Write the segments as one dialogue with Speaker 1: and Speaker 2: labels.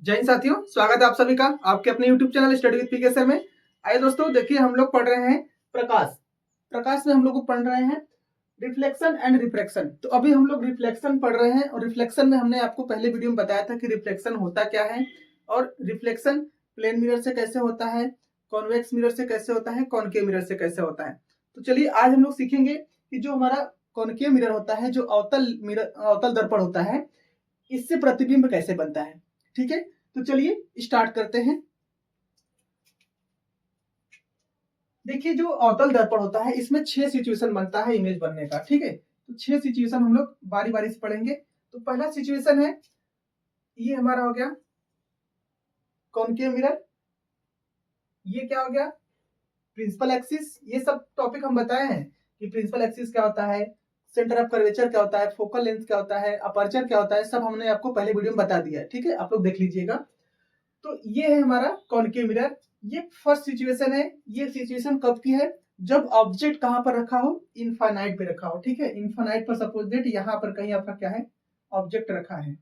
Speaker 1: जय हिंद साथियों, स्वागत है आप सभी का आपके अपने YouTube channel study with PK sir में। आइए दोस्तों, देखिए हम लोग पढ़ रहे हैं प्रकाश। प्रकाश में हम लोग पढ़ रहे हैं रिफ्लेक्शन एंड रिफ्रैक्शन। तो अभी हम लोग रिफ्लेक्शन पढ़ रहे हैं और रिफ्लेक्शन में हमने आपको पहले वीडियो में बताया था कि रिफ्लेक्शन होता क्या है और रिफ्लेक्शन प्लेन मिरर से कैसे होता है, कॉन्वेक्स मिरर से कैसे होता है, कॉनकेव मिरर से कैसे होता है। तो चलिए आज हम लोग सीखेंगे कि जो हमारा कॉनकेव मिरर होता है, जो अवतल दर्पण होता है, इससे प्रतिबिंब कैसे बनता है। ठीक है, तो चलिए स्टार्ट करते हैं। देखिए, जो अवतल दर्पण होता है इसमें 6 सिचुएशन बनता है इमेज बनने का। ठीक है, तो 6 सिचुएशन हम लोग बारी बारी से पढ़ेंगे। तो पहला सिचुएशन है, ये हमारा हो गया कॉनकेव मिरर। ये क्या हो गया, प्रिंसिपल एक्सिस। ये सब टॉपिक हम बताए हैं कि प्रिंसिपल एक्सिस क्या होता है, सेंटर ऑफ कर्वेचर क्या होता है, फोकल लेंथ क्या होता है, अपर्चर क्या होता है, सब हमने आपको पहले वीडियो में बता दिया है। ठीक है, आप लोग देख लीजिएगा। तो ये है हमारा कॉनकेव मिरर। ये फर्स्ट सिचुएशन है। ये सिचुएशन कब की है, जब ऑब्जेक्ट कहां पर रखा हो, इनफाइनाइट पे रखा हो। ठीक है, इनफाइनाइट पर सपोज दैट यहां पर कहीं आपका क्या है, ऑब्जेक्ट रखा है।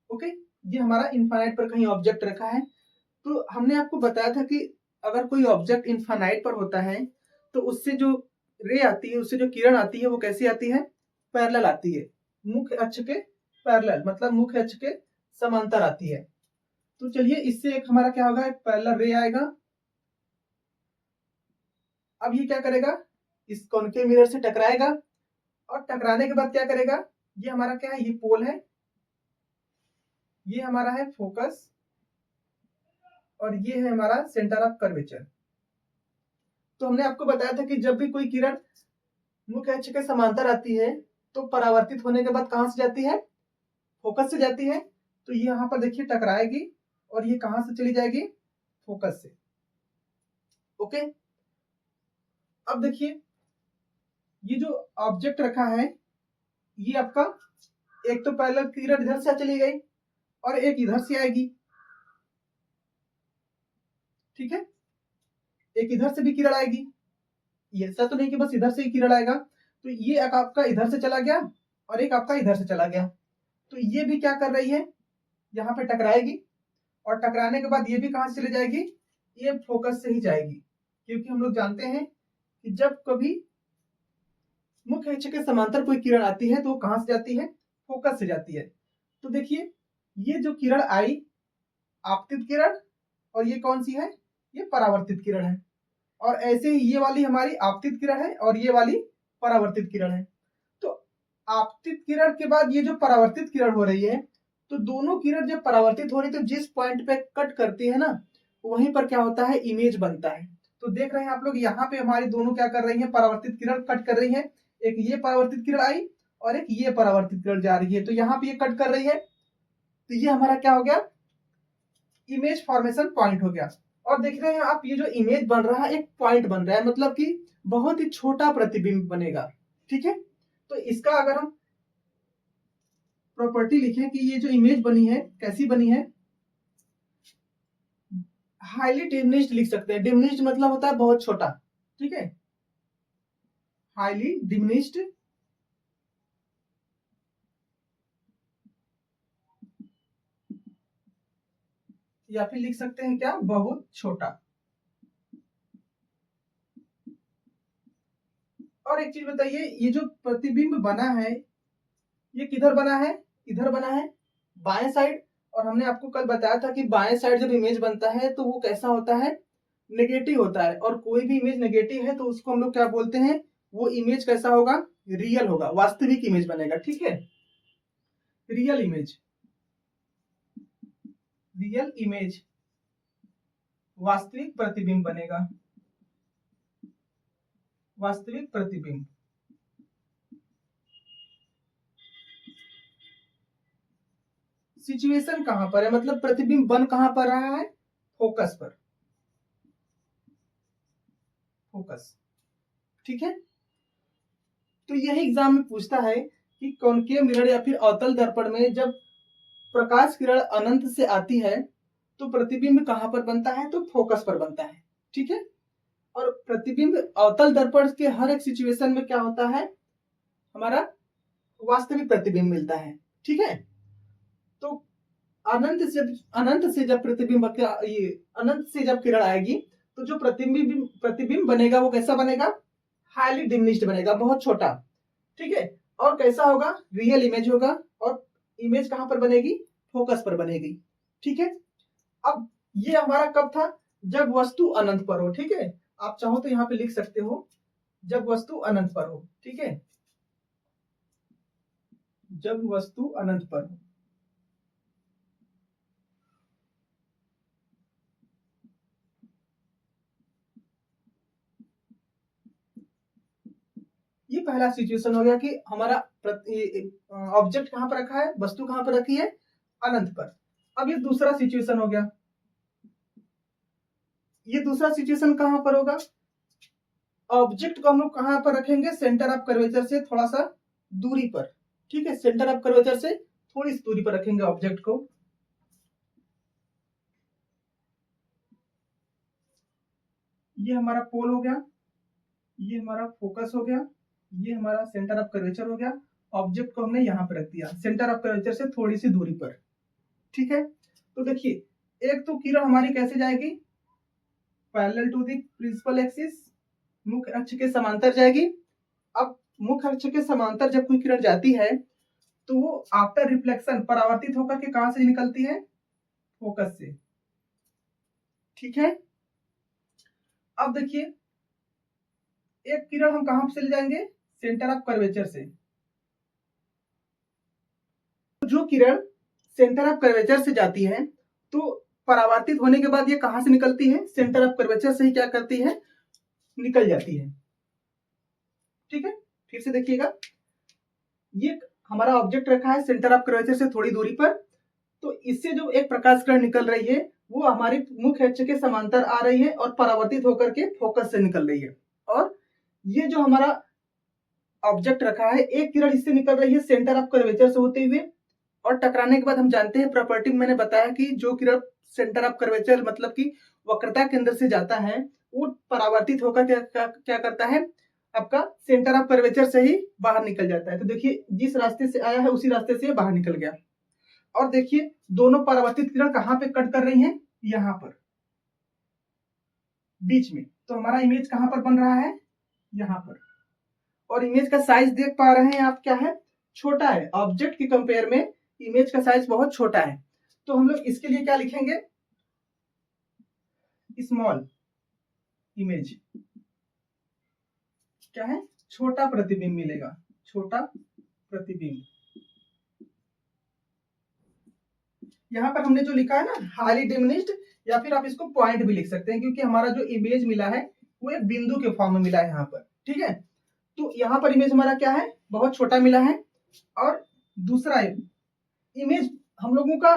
Speaker 1: ओके, ये हमारा इनफाइनाइट पर कहीं ऑब्जेक्ट रखा है। तो हमने आपको बताया था कि अगर कोई ऑब्जेक्ट इनफाइनाइट पर होता है तो उससे जो रे आती है, उससे जो किरण आती है, वो कैसी आती है, पैरेलल आती है, मुख्य अक्ष के पैरेलल, मतलब मुख्य अक्ष के समांतर आती है। तो चलिए, इससे एक हमारा क्या होगा, एक पैरेलल रे आएगा। अब ये क्या करेगा, इस कॉनकेव मिरर से टकराएगा और टकराने के बाद क्या करेगा, ये हमारा क्या है, ये पोल है, ये हमारा है फोकस और ये है हमारा सेंटर ऑफ कर्वेचर। तो हमने आपको बताया था कि जब भी कोई किरण मुख्य अक्ष के समांतर आती है तो परावर्तित होने के बाद कहां से जाती है, फोकस से जाती है। तो ये यहां पर देखिए टकराएगी और ये कहां से चली जाएगी, फोकस से। ओके, अब देखिए, ये जो ऑब्जेक्ट रखा है, ये आपका एक तो पैरेलल किरण इधर से चली गई और एक इधर से आएगी। ठीक है, एक इधर से भी किरण आएगी। ये ऐसा तो नहीं कि बस इधर से ही किरण आएगा। तो ये एक आपका इधर से चला गया और एक आपका इधर से चला गया। तो ये भी क्या कर रही है, यहाँ पे टकराएगी और टकराने के बाद ये भी कहां से चली जाएगी, ये फोकस से ही जाएगी। क्योंकि हम लोग जानते हैं कि जब कभी मुख्य अक्ष के समांतर कोई किरण आती है तो वो कहां से जाती है, फोकस से जाती है। तो देखिए, ये जो किरण आई, आपतित किरण, और ये कौन सी है, ये परावर्तित किरण है। और ऐसे ही ये वाली हमारी आपतित किरण है और ये वाली परावर्तित किरण है। तो आपतित किरण के बाद ये जो परावर्तित किरण हो रही है, तो दोनों किरण जब परावर्तित हो रही है तो जिस पॉइंट पे कट करती है ना, वहीं पर क्या होता है, इमेज बनता है। तो देख रहे हैं आप लोग, यहाँ पे हमारी दोनों क्या कर रही है, परावर्तित किरण कट कर रही है। एक ये परावर्तित किरण आई और एक ये परावर्तित किरण जा रही है, तो यहाँ पे ये कट कर रही है। तो ये हमारा क्या हो गया, इमेज फॉर्मेशन पॉइंट हो गया। और देख रहे हैं आप, ये जो इमेज बन रहा है, एक पॉइंट बन रहा है, मतलब कि बहुत ही छोटा प्रतिबिंब बनेगा। ठीक है, तो इसका अगर हम प्रॉपर्टी लिखें कि ये जो इमेज बनी है कैसी बनी है, हाईली डिमिनिश्ड लिख सकते हैं। डिमिनिश्ड मतलब होता है बहुत छोटा। ठीक है, हाईली डिमिनिश्ड या फिर लिख सकते हैं क्या, बहुत छोटा। और एक चीज बताइए, ये जो प्रतिबिंब बना है, ये किधर बना है, इधर बना है, बाएं साइड। और हमने आपको कल बताया था कि बाएं साइड जब इमेज बनता है तो वो कैसा होता है, नेगेटिव होता है। और कोई भी इमेज नेगेटिव है तो उसको हम लोग क्या बोलते हैं, वो इमेज कैसा होगा, रियल होगा, वास्तविक इमेज बनेगा। ठीक है, रियल इमेज, रियल इमेज, वास्तविक प्रतिबिंब बनेगा, वास्तविक प्रतिबिंब। सिचुएशन कहां पर है, मतलब प्रतिबिंब बन कहां पर रहा है, फोकस पर, फोकस। ठीक है, तो यही एग्जाम में पूछता है कि कॉनकेव मिरर या फिर अवतल दर्पण में जब प्रकाश किरण अनंत से आती है तो प्रतिबिंब कहां पर बनता है, तो फोकस पर बनता है। ठीक है, और प्रतिबिंब अवतल दर्पण के हर एक सिचुएशन में क्या होता है, हमारा वास्तविक प्रतिबिंब मिलता है। ठीक है, तो अनंत से जब प्रतिबिंब ये अनंत से जब किरण आएगी तो जो प्रतिबिंब बनेगा वो कैसा बनेगा? हाईली डिमिनिश्ड बनेगा, बहुत छोटा। ठीक है, और कैसा होगा? रियल इमेज होगा। और इमेज कहां पर बनेगी? फोकस पर बनेगी। ठीक है, अब ये हमारा कब था? जब वस्तु अनंत पर हो। ठीक है, आप चाहो तो यहां पे लिख सकते हो जब वस्तु अनंत पर हो। ठीक है, जब वस्तु अनंत पर हो। ये पहला सिचुएशन हो गया कि हमारा ऑब्जेक्ट कहां पर रखा है, वस्तु कहां पर रखी है? अनंत पर। अब ये दूसरा सिचुएशन हो गया। ये दूसरा सिचुएशन कहां पर होगा? ऑब्जेक्ट को हम लोग कहां पर रखेंगे? सेंटर ऑफ कर्वेचर से थोड़ा सा दूरी पर। ठीक है, सेंटर ऑफ कर्वेचर से थोड़ी सी दूरी पर रखेंगे ऑब्जेक्ट को। ये हमारा पोल हो गया, ये हमारा फोकस हो गया, ये हमारा सेंटर ऑफ कर्वेचर हो गया। ऑब्जेक्ट को हमने यहां पर रख दिया सेंटर ऑफ कर्वेचर से थोड़ी सी दूरी पर। ठीक है, तो देखिए एक तो किरण हमारी कैसे जाएगी? Parallel to the principal axis, मुख्य अक्ष के समांतर जाएगी। अब मुख्य अक्ष के समांतर जब कोई किरण जाती है तो वो आफ्टर रिफ्लेक्शन परावर्तित होकर के कहां से निकलती है? फोकस से। ठीक है, अब देखिए एक किरण हम कहां से ले जाएंगे? सेंटर ऑफ कर्वेचर से। जो किरण सेंटर ऑफ कर्वेचर से जाती है तो परावर्तित होने के बाद ये कहां से निकलती है? सेंटर ऑफ कर्वेचर से ही क्या करती है? निकल जाती है। ठीक है, फिर से देखिएगा, ये हमारा ऑब्जेक्ट रखा है सेंटर ऑफ कर्वेचर से थोड़ी दूरी पर, तो इससे जो एक प्रकाश किरण निकल रही है वो हमारी मुख्य अक्ष के समांतर आ रही है और परावर्तित होकर के फोकस से निकल रही है। और ये जो हमारा ऑब्जेक्ट रखा है, एक किरण इससे निकल रही है सेंटर ऑफ कर्वेचर से होते हुए, और टकराने के बाद हम जानते हैं प्रॉपर्टी में मैंने बताया कि जो किरण सेंटर ऑफ कर्वेचर मतलब कि वक्रता केंद्र से जाता है वो परावर्तित होकर क्या करता है? आपका सेंटर ऑफ कर्वेचर से ही बाहर निकल जाता है। तो देखिए जिस रास्ते से आया है उसी रास्ते से बाहर निकल गया। और देखिए दोनों परावर्तित किरण कहां पे कट कर रही हैं? यहां पर बीच में। तो हमारा इमेज कहां पर बन रहा है? यहां पर। और इमेज का साइज देख पा रहे हैं आप, क्या है? छोटा है। ऑब्जेक्ट के कंपेयर में इमेज का साइज बहुत छोटा है। तो हम लोग इसके लिए क्या लिखेंगे? Small image. क्या है? छोटा प्रतिबिंब मिलेगा, छोटा प्रतिबिंब। यहां पर हमने जो लिखा है ना हाईली डिमिनिश्ड, या फिर आप इसको पॉइंट भी लिख सकते हैं क्योंकि हमारा जो इमेज मिला है वो एक बिंदु के फॉर्म में मिला है यहाँ पर। ठीक है, तो यहाँ पर इमेज हमारा क्या है? बहुत छोटा मिला है। और दूसरा इमेज हम लोगों का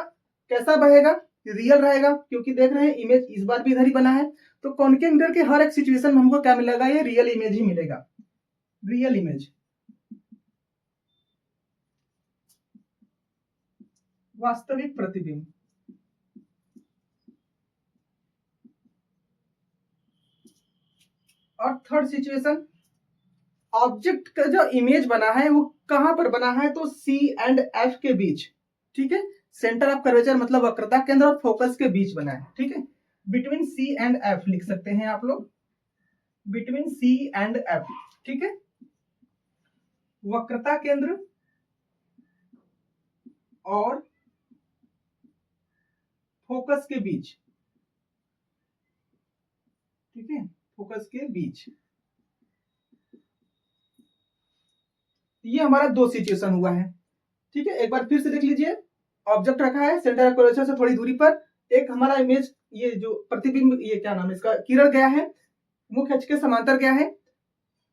Speaker 1: कैसा बहेगा? रियल रहेगा, क्योंकि देख रहे हैं इमेज इस बार भी इधर ही बना है। तो कॉन्केव मिरर के हर एक सिचुएशन में हमको क्या मिलेगा? ये रियल इमेज ही मिलेगा, रियल इमेज, वास्तविक प्रतिबिंब। और थर्ड सिचुएशन, ऑब्जेक्ट का जो इमेज बना है वो कहां पर बना है? तो सी एंड एफ के बीच। ठीक है, सेंटर ऑफ कर्वेचर मतलब वक्रता केंद्र और फोकस के बीच बना है। ठीक है, बिटवीन सी एंड एफ लिख सकते हैं आप लोग, बिटवीन सी एंड एफ। ठीक है, वक्रता केंद्र और फोकस के बीच। ठीक है, फोकस के बीच। ये हमारा दो सिचुएशन हुआ है। ठीक है, एक बार फिर से देख लीजिए, ऑब्जेक्ट रखा है सेंटर ऑफ कर्वेचर से थोड़ी दूरी पर, एक हमारा इमेज ये जो प्रतिबिंब, ये क्या नाम है इसका, किरण गया है, मुख्य अक्ष के समांतर गया है,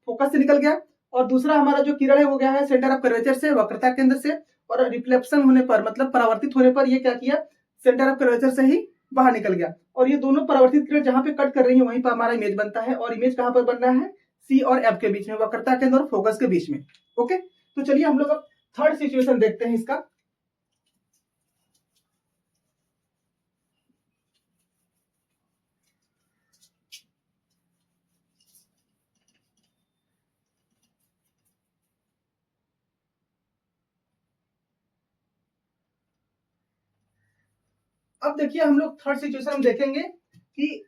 Speaker 1: फोकस से निकल गया। और दूसरा हमारा जो किरण है वो गया है सेंटर ऑफ कर्वेचर से वक्रता केंद्र से, और रिफ्लेक्शन होने पर मतलब परावर्तित होने पर ये क्या किया? सेंटर ऑफ कर्वेचर से ही बाहर निकल गया। और ये दोनों परावर्तित किरण जहां पे कट कर रही है वहीं पर हमारा इमेज बनता है। और इमेज कहां पर बन रहा है? सी और एफ के बीच में, वक्रता केंद्र और फोकस के बीच में। ओके, तो चलिए हम लोग अब थर्ड सिचुएशन देखते हैं इसका। अब देखिए हम लोग थर्ड सिचुएशन में देखेंगे कि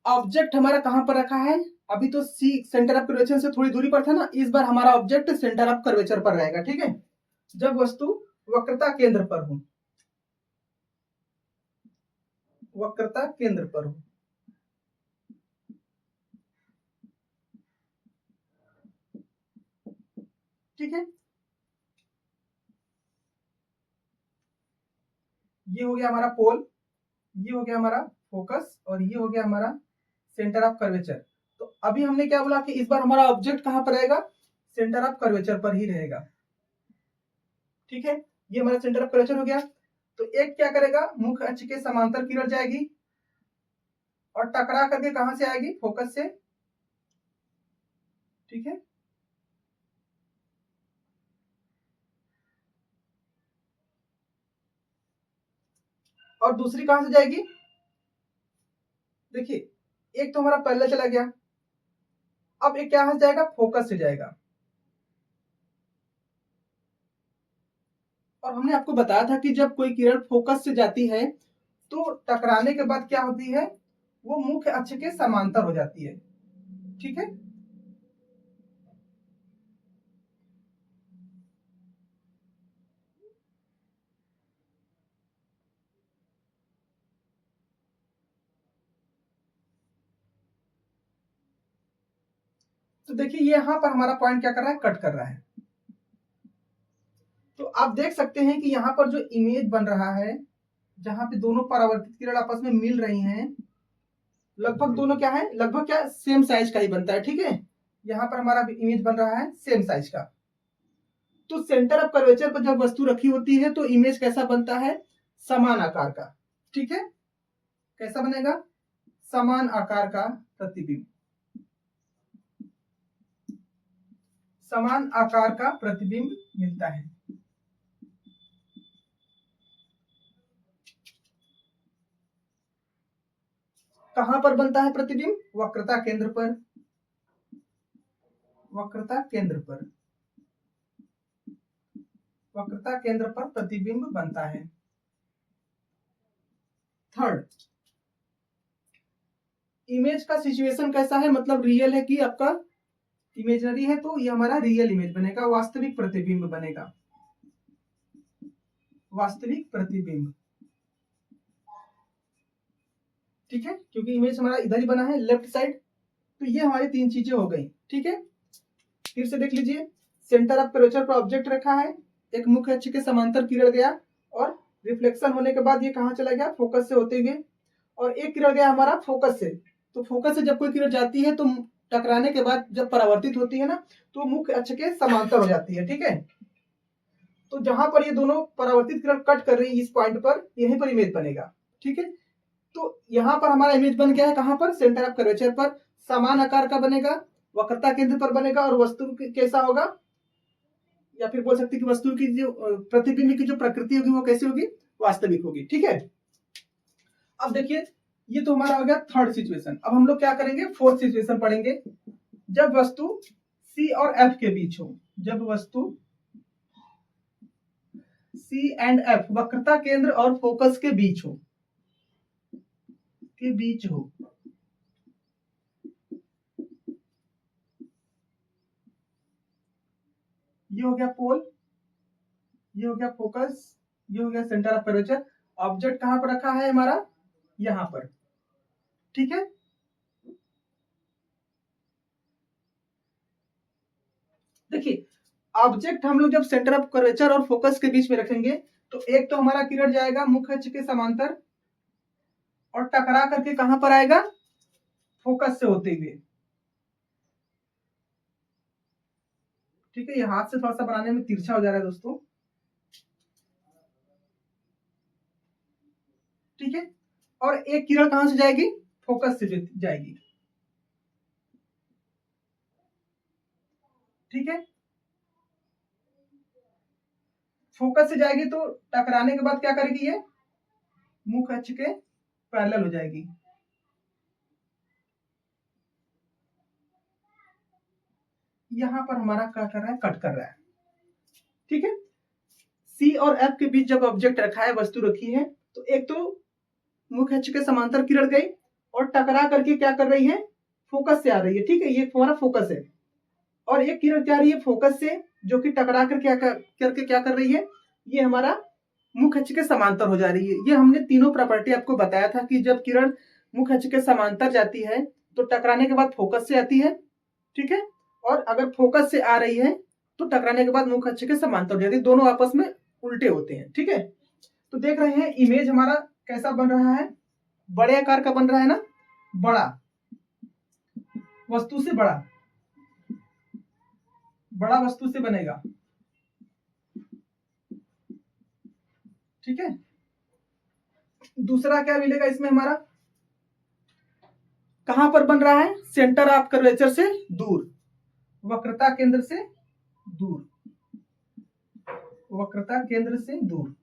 Speaker 1: ऑब्जेक्ट हमारा कहां पर रखा है। अभी तो सी सेंटर ऑफ कर्वेचर से थोड़ी दूरी पर था ना, इस बार हमारा ऑब्जेक्ट सेंटर ऑफ कर्वेचर पर रहेगा। ठीक है, जब वस्तु वक्रता केंद्र पर हो, वक्रता केंद्र पर हो। ठीक है, ये हो गया हमारा पोल, ये हो गया हमारा फोकस, और ये हो गया हमारा सेंटर ऑफ कर्वेचर। तो अभी हमने क्या बोला कि इस बार हमारा ऑब्जेक्ट कहां पर रहेगा, सेंटर ऑफ कर्वेचर पर ही रहेगा। ठीक है, ये हमारा सेंटर ऑफ कर्वेचर हो गया। तो एक क्या करेगा, मुख्य अक्ष के समांतर किरण जाएगी और टकरा करके कहां से आएगी, फोकस से। ठीक है, और दूसरी कहां से जाएगी, देखिए एक तो हमारा पहले चला गया, अब एक क्या जाएगा, फोकस से जाएगा। और हमने आपको बताया था कि जब कोई किरण फोकस से जाती है तो टकराने के बाद क्या होती है, वो मुख्य अक्ष के समांतर हो जाती है। ठीक है, तो देखिए यहां पर हमारा पॉइंट क्या कर रहा है, कट कर रहा है। तो आप देख सकते हैं कि यहाँ पर जो इमेज बन रहा है, जहां पे दोनों परावर्तित किरण आपस में मिल रही हैं, लगभग दोनों क्या है, लगभग क्या सेम साइज का ही बनता है। ठीक है, यहाँ पर हमारा इमेज बन रहा है सेम साइज का। तो सेंटर ऑफ कर्वेचर पर जब वस्तु रखी होती है तो इमेज कैसा बनता है, समान आकार का। ठीक है, कैसा बनेगा, समान आकार का प्रतिबिंब, समान आकार का प्रतिबिंब मिलता है। कहां पर बनता है प्रतिबिंब, वक्रता केंद्र पर, वक्रता केंद्र पर, वक्रता केंद्र पर प्रतिबिंब बनता है। थर्ड, इमेज का सिचुएशन कैसा है, मतलब रियल है कि आपका इमेजनरी है, तो ये हमारा रियल इमेज बनेगा, वास्तविक प्रतिबिंब बनेगा, वास्तविक प्रतिबिंब। ठीक है, क्योंकि इमेज हमारा इधर ही बना है लेफ्ट साइड। तो ये हमारी तीन चीजें हो गई। ठीक है, फिर से देख लीजिए, सेंटर ऑफ कर्वेचर पर ऑब्जेक्ट रखा है, एक मुख्य अक्ष के समांतर किरण गया और रिफ्लेक्शन होने के बाद ये कहां चला गया, फोकस से होते हुए, और एक किरण गया हमारा फोकस से। तो फोकस से जब कोई किरण जाती है तो टकराने के बाद जब परावर्तित होती है ना, तो मुख्य अक्ष के समांतर हो जाती है। ठीक है, तो जहां पर ये दोनों परावर्तित किरण कट कर रही है इस पॉइंट पर, यहीं पर इमेज बनेगा। ठीक है, तो यहां पर हमारा इमेज बन गया है, कहां पर, सेंटर ऑफ कर्वेचर पर, समान आकार का बनेगा, वक्रता केंद्र पर बनेगा, और वस्तु कैसा होगा, या फिर बोल सकते कि वस्तु की जो प्रतिबिंब की जो प्रकृति होगी वो कैसी होगी, वास्तविक होगी। ठीक है, अब देखिए ये तो हमारा हो गया थर्ड सिचुएशन। अब हम लोग क्या करेंगे, फोर्थ सिचुएशन पढ़ेंगे। जब वस्तु सी और एफ के बीच हो, जब वस्तु सी एंड एफ वक्रता केंद्र और फोकस के बीच हो, के बीच हो, ये हो गया पोल, ये हो गया फोकस, ये हो गया सेंटर ऑफ कर्वेचर। ऑब्जेक्ट कहां पर रखा है हमारा, यहां पर। ठीक है, देखिए ऑब्जेक्ट हम लोग जब सेंटर ऑफ कर्वेचर और फोकस के बीच में रखेंगे तो एक तो हमारा किरण जाएगा मुख्य अक्ष के समांतर और टकरा करके कहां पर आएगा, फोकस से होते हुए। ठीक है, ये हाथ से थोड़ा सा बनाने में तिरछा हो जा रहा है दोस्तों। ठीक है, और एक किरण कहां से जाएगी, फोकस से जाएगी। ठीक है, फोकस से जाएगी तो टकराने के बाद क्या करेगी, ये मुख्य अक्ष के पैरेलल हो जाएगी। यहां पर हमारा क्या कर रहा है, कट कर रहा है। ठीक है, सी और एफ के बीच जब ऑब्जेक्ट रखा है, वस्तु रखी है, तो एक तो मुख्य अक्ष के समांतर किरण गई और टकरा करके क्या कर रही है, फोकस से आ रही है, ठीक है, ये हमारा फोकस है। और एक किरण क्या आ रही है फोकस से, जो कि टकरा कर करके क्या कर रही है, ये हमारा मुख्य अक्ष के समांतर हो जा रही है। ये हमने तीनों प्रॉपर्टी आपको बताया था कि जब किरण मुख्य अक्ष के समांतर जाती है तो टकराने के बाद फोकस से आती है, ठीक है, और अगर फोकस से आ रही है तो टकराने के बाद मुख्य अक्ष के समांतर हो जाती है, दोनों आपस में उल्टे होते हैं, ठीक है। तो देख रहे हैं इमेज हमारा कैसा बन रहा है, बड़े आकार का बन रहा है ना, बड़ा, वस्तु से बड़ा, बड़ा वस्तु से बनेगा, ठीक है। दूसरा क्या मिलेगा इसमें हमारा, कहां पर बन रहा है, सेंटर ऑफ कर्वेचर से दूर, वक्रता केंद्र से दूर, वक्रता केंद्र से दूर।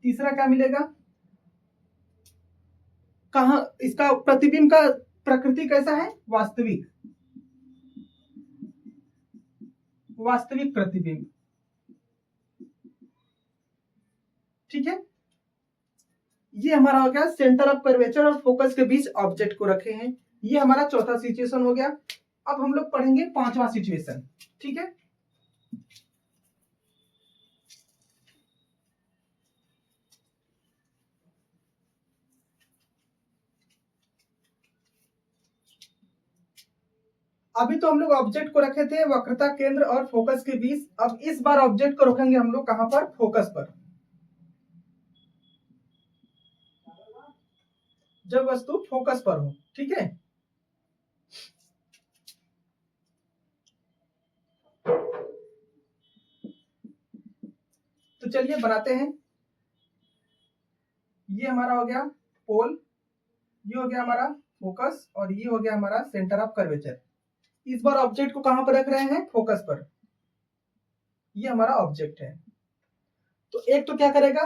Speaker 1: तीसरा क्या मिलेगा, कहां, इसका प्रतिबिंब का प्रकृति कैसा है, वास्तविक, वास्तविक प्रतिबिंब, ठीक है। ये हमारा हो गया सेंटर ऑफ कर्वेचर और फोकस के बीच ऑब्जेक्ट को रखे हैं। ये हमारा चौथा सिचुएशन हो गया। अब हम लोग पढ़ेंगे पांचवा सिचुएशन, ठीक है। अभी तो हम लोग ऑब्जेक्ट को रखे थे वक्रता केंद्र और फोकस के बीच, अब इस बार ऑब्जेक्ट को रखेंगे हम लोग कहां पर, फोकस पर, जब वस्तु फोकस पर हो, ठीक है। तो चलिए बनाते हैं। ये हमारा हो गया पोल, ये हो गया हमारा फोकस, और ये हो गया हमारा सेंटर ऑफ कर्वेचर। इस बार ऑब्जेक्ट को कहां पर रख रहे हैं, फोकस पर, ये हमारा ऑब्जेक्ट है। तो एक तो क्या करेगा,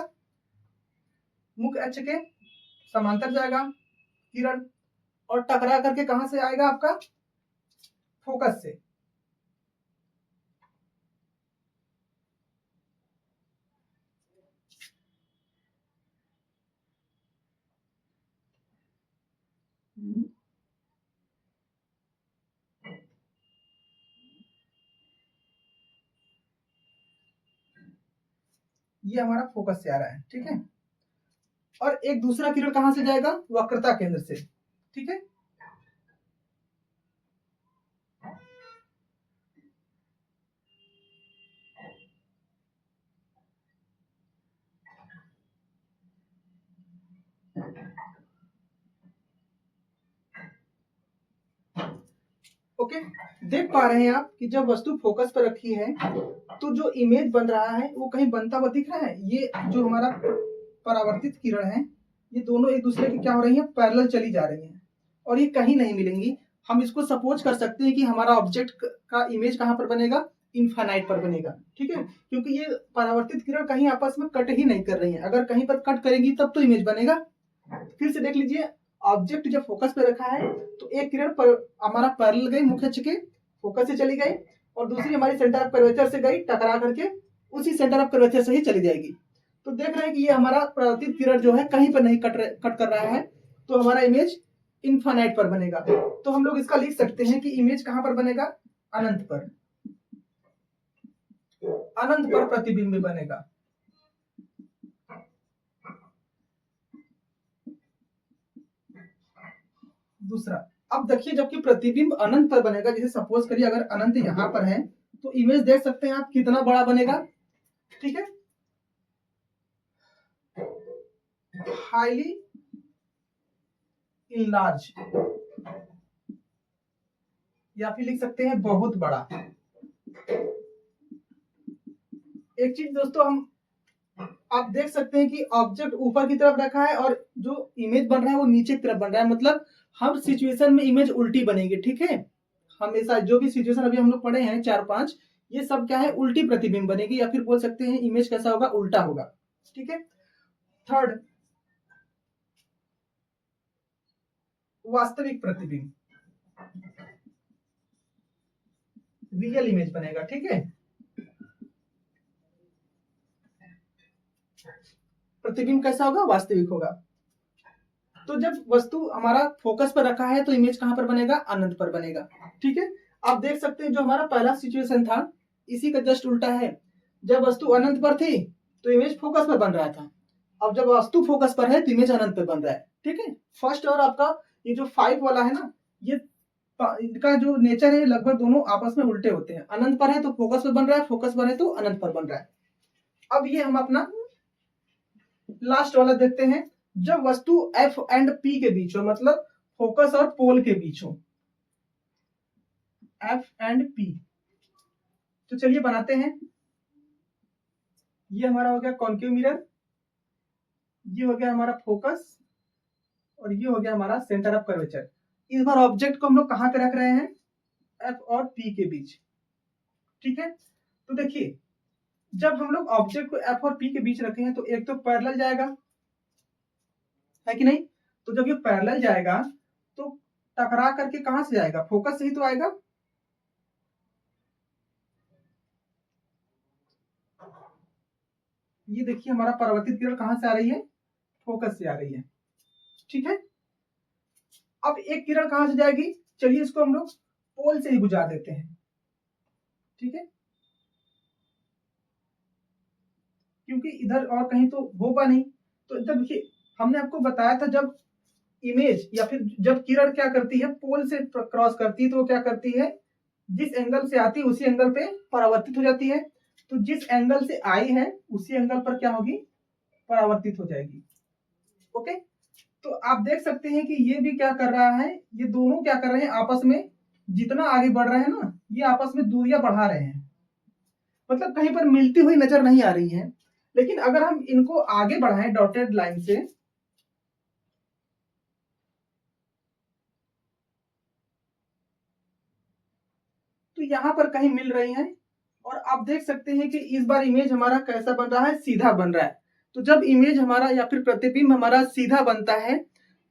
Speaker 1: मुख्य अक्ष के समांतर जाएगा किरण और टकरा करके कहां से आएगा आपका, फोकस से। ये हमारा फोकस से आ रहा है, ठीक है। और एक दूसरा किरण कहां से जाएगा, वक्रता केंद्र से, ठीक है। ओके, देख पा रहे हैं आप कि जब वस्तु फोकस पर रखी है तो जो इमेज बन रहा है वो कहीं बनता हुआ दिख रहा है। ये जो हमारा परावर्तित किरण है, ये दोनों एक दूसरे की क्या हो रही है, पैरेलल चली जा रही हैं और ये कहीं नहीं मिलेंगी। हम इसको सपोज कर सकते हैं कि हमारा ऑब्जेक्ट का इमेज कहां पर बनेगा, इन्फानाइट पर बनेगा, ठीक है, क्योंकि ये परावर्तित किरण कहीं आपस में कट ही नहीं कर रही है। अगर कहीं पर कट करेंगी तब तो इमेज बनेगा। फिर से देख लीजिए, ऑब्जेक्ट जब फोकस पे रखा है तो एक किरण पर हमारा पैरेलल गई, मुख्य अक्ष के फोकस से चली गई, और दूसरी हमारी सेंटर ऑफ कर्वेचर से गई, टकरा करके उसी सेंटर ऑफ कर्वेचर से ही चली जाएगी। तो देख रहे हैं कि ये हमारा परावर्तित किरण जो है कहीं पर नहीं कट कर रहा है, तो हमारा इमेज इनफाइनाइट पर बनेगा। तो हम लोग इसका लिख सकते हैं कि इमेज कहां पर बनेगा, अनंत पर, अनंत पर प्रतिबिंब बनेगा। दूसरा, अब देखिए जबकि प्रतिबिंब अनंत पर बनेगा, जैसे सपोज करिए अगर अनंत यहां पर है तो इमेज देख सकते हैं आप कितना बड़ा बनेगा, ठीक है, हाईली इनलार्ज, या फिर लिख सकते हैं बहुत बड़ा। एक चीज दोस्तों, हम आप देख सकते हैं कि ऑब्जेक्ट ऊपर की तरफ रखा है और जो इमेज बन रहा है वो नीचे की तरफ बन रहा है, मतलब हर सिचुएशन में इमेज उल्टी बनेगी, ठीक है। हमेशा जो भी सिचुएशन अभी हम लोग पढ़े हैं 4-5, ये सब क्या है, उल्टी प्रतिबिंब बनेगी, या फिर बोल सकते हैं इमेज कैसा होगा, उल्टा होगा, ठीक है। थर्ड, वास्तविक प्रतिबिंब, रियल इमेज बनेगा, ठीक है। प्रतिबिंब कैसा होगा, वास्तविक होगा। तो जब वस्तु हमारा फोकस पर रखा है तो इमेज कहां पर बनेगा, अनंत पर बनेगा। ठीक है, आप देख सकते हैं जो हमारा पहला सिचुएशन था इसी का जस्ट उल्टा है। जब वस्तु अनंत पर थी तो इमेज फोकस पर बन रहा था, अब जब वस्तु फोकस पर है तो इमेज अनंत पर बन रहा है। ठीक है, फर्स्ट और आपका ये जो 5 वाला है ना, ये इनका जो नेचर है लगभग दोनों आपस में उल्टे होते हैं। अनंत पर है तो फोकस पर बन रहा है, फोकस पर है तो अनंत पर बन रहा है। अब ये हम अपना लास्ट वाला देखते हैं, जब वस्तु एफ एंड पी के बीच हो, मतलब फोकस और पोल के बीच हो, एफ एंड पी। तो चलिए बनाते हैं। ये हमारा हो गया कॉन्केव मिरर, ये हो गया हमारा फोकस, और ये हो गया हमारा सेंटर ऑफ कर्वेचर। इस बार ऑब्जेक्ट को हम लोग कहां पे रख रहे हैं, एफ और पी के बीच। ठीक है, तो देखिए जब हम लोग ऑब्जेक्ट को एफ और पी के बीच रखे हैं तो एक तो पैरेलल जाएगा, है कि नहीं। तो जब ये पैरेलल जाएगा तो टकरा करके कहां से जाएगा, फोकस से ही तो आएगा। ये देखिए हमारा परावर्तित किरण कहां से आ रही है, फोकस से आ रही है। ठीक है, अब एक किरण कहां से जाएगी, चलिए इसको हम लोग पोल से ही गुजार देते हैं। ठीक है, क्योंकि इधर और कहीं तो होगा नहीं। तो जब देखिए हमने आपको बताया था जब इमेज या फिर जब किरण क्या करती है, पोल से क्रॉस करती है तो वो क्या करती है, जिस एंगल से आती है उसी एंगल पे परावर्तित हो जाती है। तो जिस एंगल से आई है उसी एंगल पर क्या होगी, परावर्तित हो जाएगी। ओके, तो आप देख सकते हैं कि ये भी क्या कर रहा है, ये दोनों क्या कर रहे हैं, आपस में जितना आगे बढ़ रहे हैं ना, ये आपस में दूरियां बढ़ा रहे हैं, मतलब कहीं पर मिलती हुई नजर नहीं आ रही है। लेकिन अगर हम इनको आगे बढ़ाएं डॉटेड लाइन से, तो यहां पर कहीं मिल रही हैं। और आप देख सकते हैं कि इस बार इमेज हमारा कैसा बन रहा है, सीधा बन रहा है। तो जब इमेज हमारा या फिर प्रतिबिंब हमारा सीधा बनता है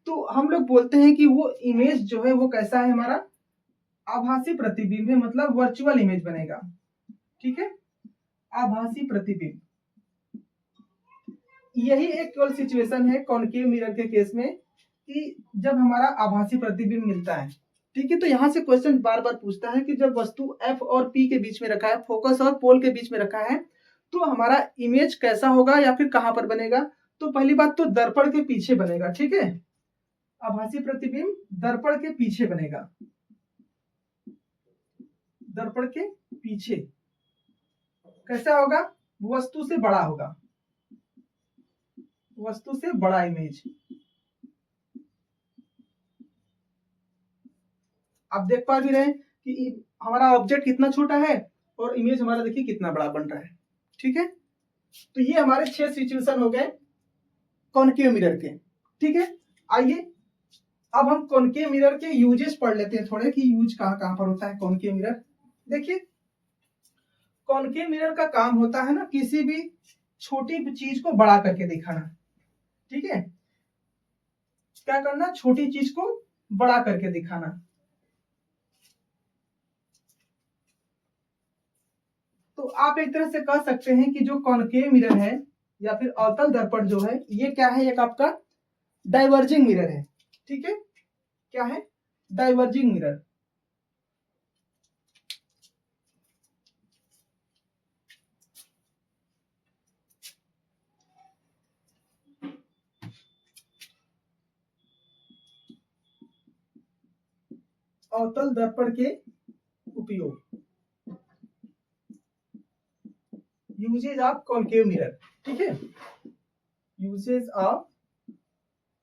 Speaker 1: तो हम लोग बोलते हैं कि वो इमेज जो है वो कैसा है, हमारा आभासी प्रतिबिंब है, मतलब वर्चुअल इमेज बनेगा। ठीक है, आभासी प्रतिबिंब। यही एक केवल सिचुएशन है कॉनकेव मिरर के केस में कि जब हमारा आभासी प्रतिबिंब मिलता है। ठीक है, तो यहां से क्वेश्चन बार बार पूछता है कि जब वस्तु एफ और पी के बीच में रखा है, फोकस और पोल के बीच में रखा है, तो हमारा इमेज कैसा होगा या फिर कहां पर बनेगा। तो पहली बात तो दर्पण के पीछे बनेगा। ठीक है, आभासी प्रतिबिंब दर्पण के पीछे बनेगा, दर्पण के पीछे कैसा होगा, वस्तु से बड़ा होगा, वस्तु से बड़ा इमेज। आप देख पा भी रहे हैं कि हमारा ऑब्जेक्ट कितना छोटा है और इमेज हमारा देखिए कितना बड़ा बन रहा है। ठीक है, तो ये हमारे 6 सिचुएशन हो गए कॉनकेव मिरर के। ठीक है, आइए अब हम कॉनकेव मिरर के यूजेस पढ़ लेते हैं थोड़े, कि यूज कहां कहां पर होता है कॉनकेव मिरर। देखिए कॉनकेव मिरर का काम होता है ना, किसी भी छोटी चीज को बड़ा करके दिखाना। ठीक है, क्या करना, छोटी चीज को बड़ा करके दिखाना। तो आप एक तरह से कह सकते हैं कि जो कॉनकेव मिरर है या फिर अवतल दर्पण जो है, ये क्या है, एक आपका डाइवर्जिंग मिरर है। ठीक है, क्या है, डाइवर्जिंग मिरर। अवतल दर्पण के उपयोग, यूजेज ऑफ कॉनकेव मिरर। ठीक है, यूजेज ऑफ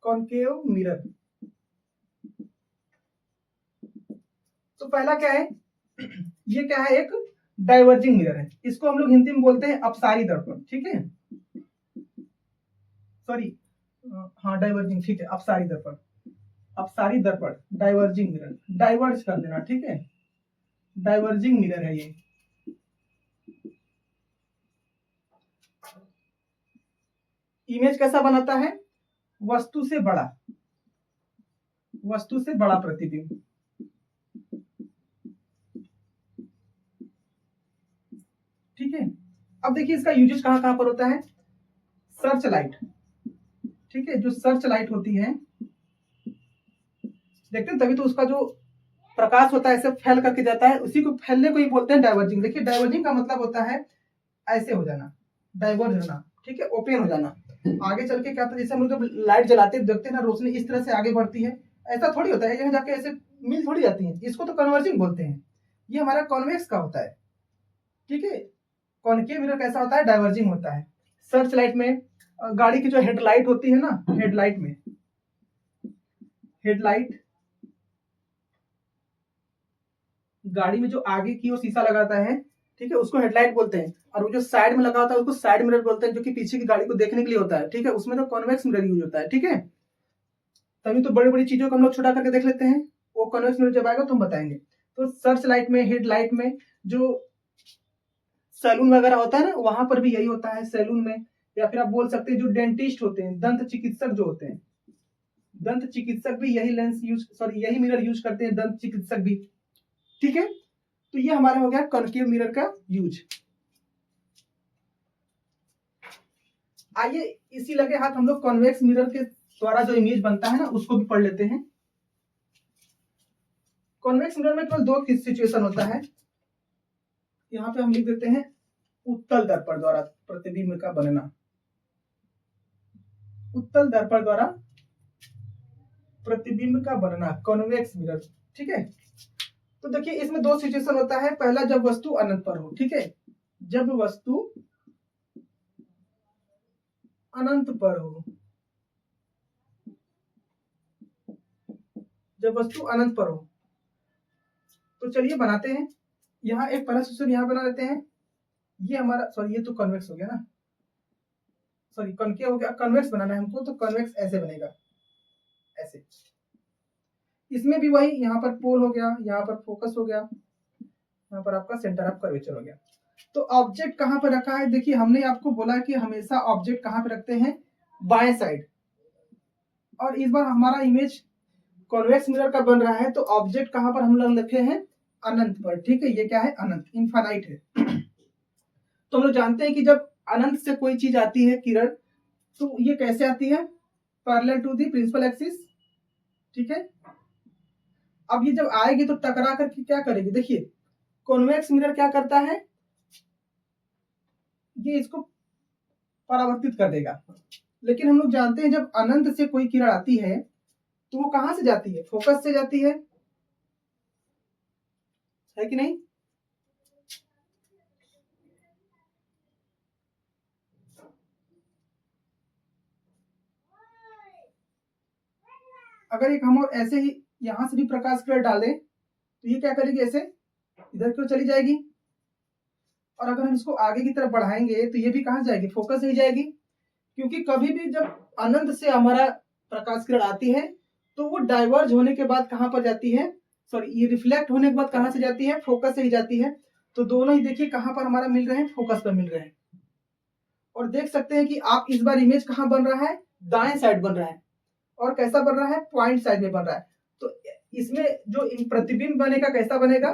Speaker 1: कॉनकेव मिरर। तो पहला क्या है, ये क्या है, एक डाइवर्जिंग मिरर है। इसको हम लोग हिंदी में बोलते हैं अपसारी दर्पण। ठीक है, सॉरी, हाँ डाइवर्जिंग, ठीक है, अपसारी दर्पण, अपसारी दर्पण, डाइवर्जिंग मिरर, डाइवर्ज कर देना। ठीक है, डाइवर्जिंग मिरर है ये। इमेज कैसा बनाता है, वस्तु से बड़ा, वस्तु से बड़ा प्रतिबिंब। ठीक है, अब देखिए इसका यूजेस कहां कहां पर होता है। सर्च लाइट, ठीक है, जो सर्च लाइट होती है, देखते हैं, तभी तो उसका जो प्रकाश होता है ऐसे फैल करके जाता है, उसी को फैलने को ही बोलते हैं डाइवर्जिंग। देखिए डाइवर्जिंग का मतलब होता है ऐसे हो जाना, डाइवर्ज होना, ठीक है, ओपन हो जाना। आगे चल के क्या था, जैसे हम लोग जब लाइट जलाते हैं देखते हैं ना, रोशनी इस तरह से आगे बढ़ती है, ऐसा थोड़ी होता है, यहाँ जाके ऐसे मिल थोड़ी जाती है, इसको तो कन्वर्जिंग बोलते हैं। ये हमारा कॉन्वेक्स का होता है, ठीक है। कॉनकेव मिरर कैसा होता है, डाइवर्जिंग होता है। सर्च लाइट में गाड़ी की जो हेडलाइट होती है ना, हेडलाइट में, हेडलाइट गाड़ी में जो आगे की ओर शीशा लगाता है, ठीक है, उसको हेडलाइट बोलते हैं। और वो जो साइड में लगा होता है उसको साइड मिरर बोलते हैं, जो कि पीछे की गाड़ी को देखने के लिए होता है, ठीक है, उसमें तो कॉन्वेक्स मिरर यूज होता है, ठीक है। तभी तो बड़ी बड़ी चीजों को हम लोग छोटा करके देख लेते हैं, वो कॉन्वेक्स मिरर जब आएगा तो हम बताएंगे। तो सर्च लाइट में, हेडलाइट में, जो सैलून वगैरह होता है ना, वहां पर भी यही होता है, सैलून में। या फिर आप बोल सकते हैं जो डेंटिस्ट होते हैं, दंत चिकित्सक जो होते हैं, दंत चिकित्सक भी यही लेंस यूज, सॉरी यही मिरर यूज करते हैं, दंत चिकित्सक भी, ठीक है। तो ये हमारा हो गया कॉनकेव मिरर का यूज। आइए इसी लगे हाथ हम लोग कॉन्वेक्स मिरर के द्वारा जो इमेज बनता है ना, उसको भी पढ़ लेते हैं। कॉन्वेक्स मिरर में केवल दो सिचुएशन होता है, यहाँ पे हम लिख देते हैं, उत्तल दर्पण द्वारा प्रतिबिंब का बनना, उत्तल दर्पण द्वारा प्रतिबिंब का बनना, कॉन्वेक्स मिरर, ठीक है। तो देखिए इसमें दो सिचुएशन होता है, पहला जब वस्तु अनंत पर हो, ठीक है, जब वस्तु अनंत पर हो, जब वस्तु अनंत पर हो। तो चलिए बनाते हैं, यहाँ एक पहला सिचुएशन यहाँ बना लेते हैं, ये हमारा, सॉरी ये तो कन्वेक्स हो गया ना, सॉरी कॉनकेव हो गया, कन्वेक्स बनाना है हमको, तो कन्वेक्स ऐसे बनेगा, ऐसे। इसमें भी वही, यहाँ पर पोल हो गया, यहाँ पर फोकस हो गया, यहाँ पर आपका सेंटर ऑफ कर्वेचर हो गया। तो ऑब्जेक्ट कहाँ पर रखा है, देखिए हमने आपको बोला कि हमेशा ऑब्जेक्ट कहाँ पे रखते हैं, बाएं साइड। और इस बार हमारा इमेज कॉन्वेक्स मिरर का बन रहा है, तो ऑब्जेक्ट कहाँ पर हम लोग रखे हैं, अनंत पर, ठीक है। ये क्या है, अनंत, इनफाइनाइट है। तो हम लोग जानते हैं कि जब अनंत से कोई चीज आती है किरण, तो ये कैसे आती है, parallel to the principal axis, ठीक है। अब ये जब आएगी तो टकरा करके क्या करेगी, देखिए कॉन्वेक्स मिरर क्या करता है, ये इसको परावर्तित कर देगा। लेकिन हम लोग जानते हैं जब अनंत से कोई किरण आती है तो वो कहां से जाती है, फोकस से जाती है कि नहीं। अगर एक हम और ऐसे ही यहां से भी प्रकाश किरण डाल दें तो ये क्या करेगी, ऐसे इधर की ओर चली जाएगी। और अगर हम इसको आगे की तरफ बढ़ाएंगे तो ये भी कहां जाएगी, फोकस ही जाएगी। क्योंकि कभी भी जब अनंत से हमारा प्रकाश किरण आती है तो वो डाइवर्ज होने के बाद कहां पर जाती है, सॉरी ये रिफ्लेक्ट होने के बाद कहां से जाती है, फोकस से ही जाती है। तो दोनों ही देखिए कहां पर हमारा मिल रहे हैं, फोकस पर मिल रहे हैं। और देख सकते हैं कि आप इस बार इमेज कहां बन रहा है, दाएं साइड बन रहा है। और कैसा बन रहा है, पॉइंट साइड में बन रहा है। तो इसमें जो प्रतिबिंब बनेगा कैसा बनेगा,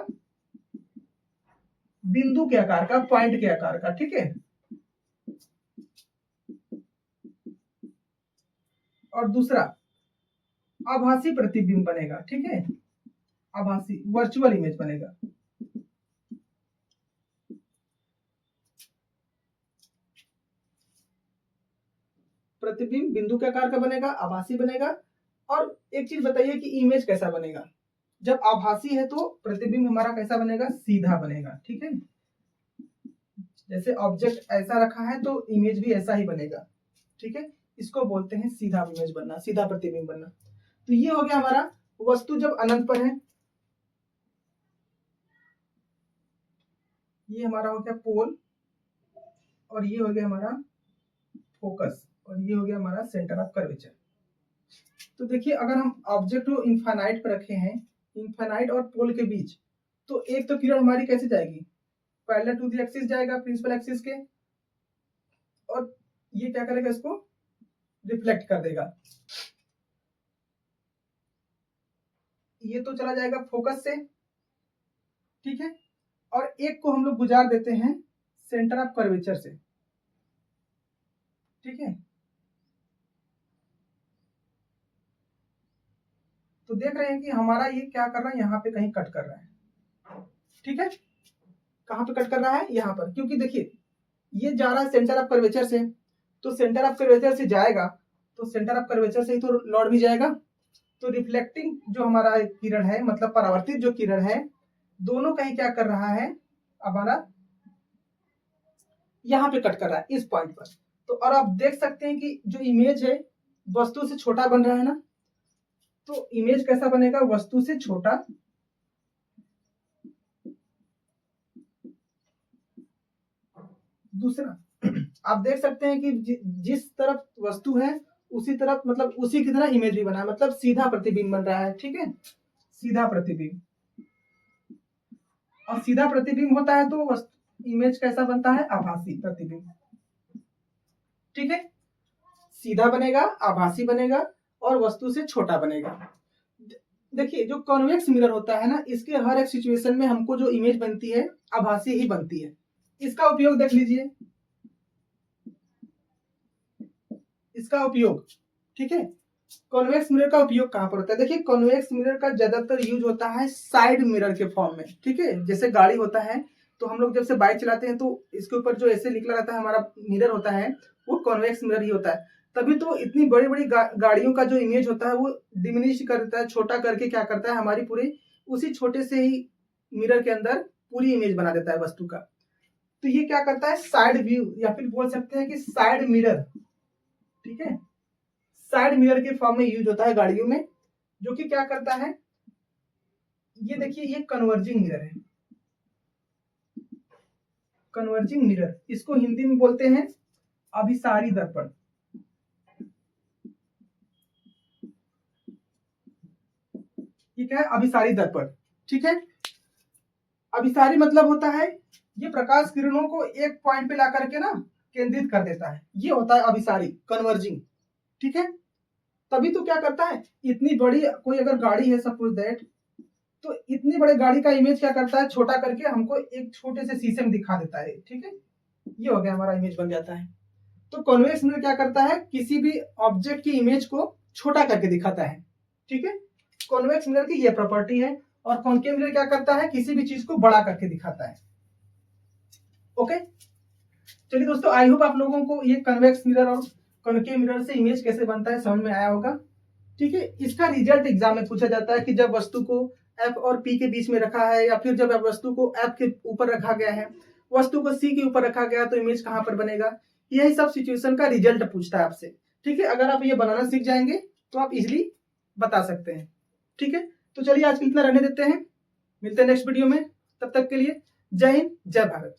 Speaker 1: बिंदु के आकार का, पॉइंट के आकार का, ठीक है। और दूसरा आभासी प्रतिबिंब बनेगा, ठीक है, आभासी वर्चुअल इमेज बनेगा। प्रतिबिंब बिंदु के आकार का बनेगा, आभासी बनेगा। और एक चीज बताइए कि इमेज कैसा बनेगा, जब आभासी है तो प्रतिबिंब हमारा कैसा बनेगा, सीधा बनेगा, ठीक है। जैसे ऑब्जेक्ट ऐसा रखा है तो इमेज भी ऐसा ही बनेगा, ठीक है। इसको बोलते हैं सीधा इमेज बनना, सीधा प्रतिबिंब बनना। तो ये हो गया हमारा वस्तु जब अनंत पर है, ये हमारा हो गया पोल, और ये हो गया हमारा फोकस, और ये हो गया हमारा सेंटर ऑफ कर्वेचर। तो देखिए अगर हम ऑब्जेक्ट को इनफाइनाइट पर रखे हैं, इनफाइनाइट और पोल के बीच, तो एक तो किरण हमारी कैसे जाएगी, पैरेलल टू द एक्सिस जाएगा, प्रिंसिपल एक्सिस के। और ये क्या करेगा, इसको रिफ्लेक्ट कर देगा। ये तो चला जाएगा फोकस से, ठीक है। और एक को हम लोग गुजार देते हैं सेंटर ऑफ कर्वेचर से। ठीक है। तो देख रहे हैं कि हमारा ये क्या कर रहा है, यहाँ पे कहीं कट कर रहा है। ठीक है, कहाँ पे कट कर रहा है, यहाँ पर, क्योंकि देखिए ये जा रहा है सेंटर ऑफ कर्वेचर से, तो सेंटर ऑफ कर्वेचर से जाएगा तो सेंटर ऑफ कर्वेचर से ही तो लौट भी जाएगा। तो रिफ्लेक्टिंग जो हमारा किरण है, मतलब परावर्तित जो किरण है, दोनों कहीं क्या कर रहा है, हमारा यहाँ पे कट कर रहा है इस पॉइंट पर। तो और आप देख सकते हैं कि जो इमेज है वस्तु से छोटा बन रहा है ना, तो इमेज कैसा बनेगा, वस्तु से छोटा। दूसरा आप देख सकते हैं कि जिस तरफ वस्तु है उसी तरफ, मतलब उसी की तरह इमेज भी बना है, मतलब सीधा प्रतिबिंब बन रहा है। ठीक है, सीधा प्रतिबिंब, और सीधा प्रतिबिंब होता है तो इमेज कैसा बनता है, आभासी प्रतिबिंब। ठीक है, सीधा बनेगा, आभासी बनेगा और वस्तु से छोटा बनेगा। देखिए जो कॉन्वेक्स मिरर होता है ना, इसके हर एक सिचुएशन में हमको जो इमेज बनती है आभासी ही बनती है। इसका उपयोग देख लीजिए, इसका उपयोग, ठीक है, कॉन्वेक्स मिरर का उपयोग कहां पर होता है। देखिए कॉन्वेक्स मिरर का ज्यादातर यूज होता है साइड मिरर के फॉर्म में। ठीक है, जैसे गाड़ी होता है तो हम लोग जब से बाइक चलाते हैं तो इसके ऊपर जो ऐसे निकला रहता है हमारा मिरर होता है, वो कॉन्वेक्स मिरर ही होता है। तभी तो इतनी बड़ी बड़ी गाड़ियों का जो इमेज होता है वो डिमिनिश कर देता है, छोटा करके क्या करता है, हमारी पूरी उसी छोटे से ही मिरर के अंदर पूरी इमेज बना देता है वस्तु का। तो ये क्या करता है, साइड व्यू, या फिर बोल सकते हैं कि साइड मिरर। ठीक है, साइड मिरर के फॉर्म में यूज होता है गाड़ियों में, जो कि क्या करता है, ये देखिए ये कन्वर्जिंग मिरर है। कन्वर्जिंग मिरर, इसको हिंदी में बोलते हैं अभिसारी दर्पण। ठीक है, अभिसारी दर्पण। ठीक है, अभिसारी मतलब होता है ये प्रकाश किरणों को एक पॉइंट पे ला करके ना केंद्रित कर देता है, ये होता है अभिसारी, कन्वर्जिंग। ठीक है, तभी तो क्या करता है, इतनी बड़ी कोई अगर गाड़ी है सपोज दैट, तो इतनी बड़ी गाड़ी का इमेज क्या करता है, छोटा करके हमको एक छोटे से शीशे में दिखा देता है। ठीक है, ये हो गया, हमारा इमेज बन जाता है। तो कॉन्वेक्स मिरर क्या करता है, किसी भी ऑब्जेक्ट की इमेज को छोटा करके दिखाता है। ठीक है, कॉन्वेक्स मिरर की ये प्रॉपर्टी है। और कॉन्केव मिरर क्या करता है, किसी भी चीज को बड़ा करके दिखाता है। ओके, चलिए दोस्तों, आई होप आप लोगों को ये कन्वेक्स मिरर और कॉन्केव मिरर से इमेज कैसे बनता है समझ में आया होगा। ठीक है, इसका रिजल्ट एग्जाम में पूछा जाता है कि जब वस्तु को एफ और पी के बीच में रखा है, या फिर जब वस्तु को एफ के ऊपर रखा गया है, वस्तु को सी के ऊपर रखा गया, तो इमेज कहां पर बनेगा। यही सब सिचुएशन का रिजल्ट पूछता है आपसे। ठीक है, अगर आप ये बनाना सीख जाएंगे तो आप इजिली बता सकते हैं। ठीक है, तो चलिए आज इतना रहने देते हैं, मिलते हैं नेक्स्ट वीडियो में। तब तक के लिए जय हिंद, जय भारत।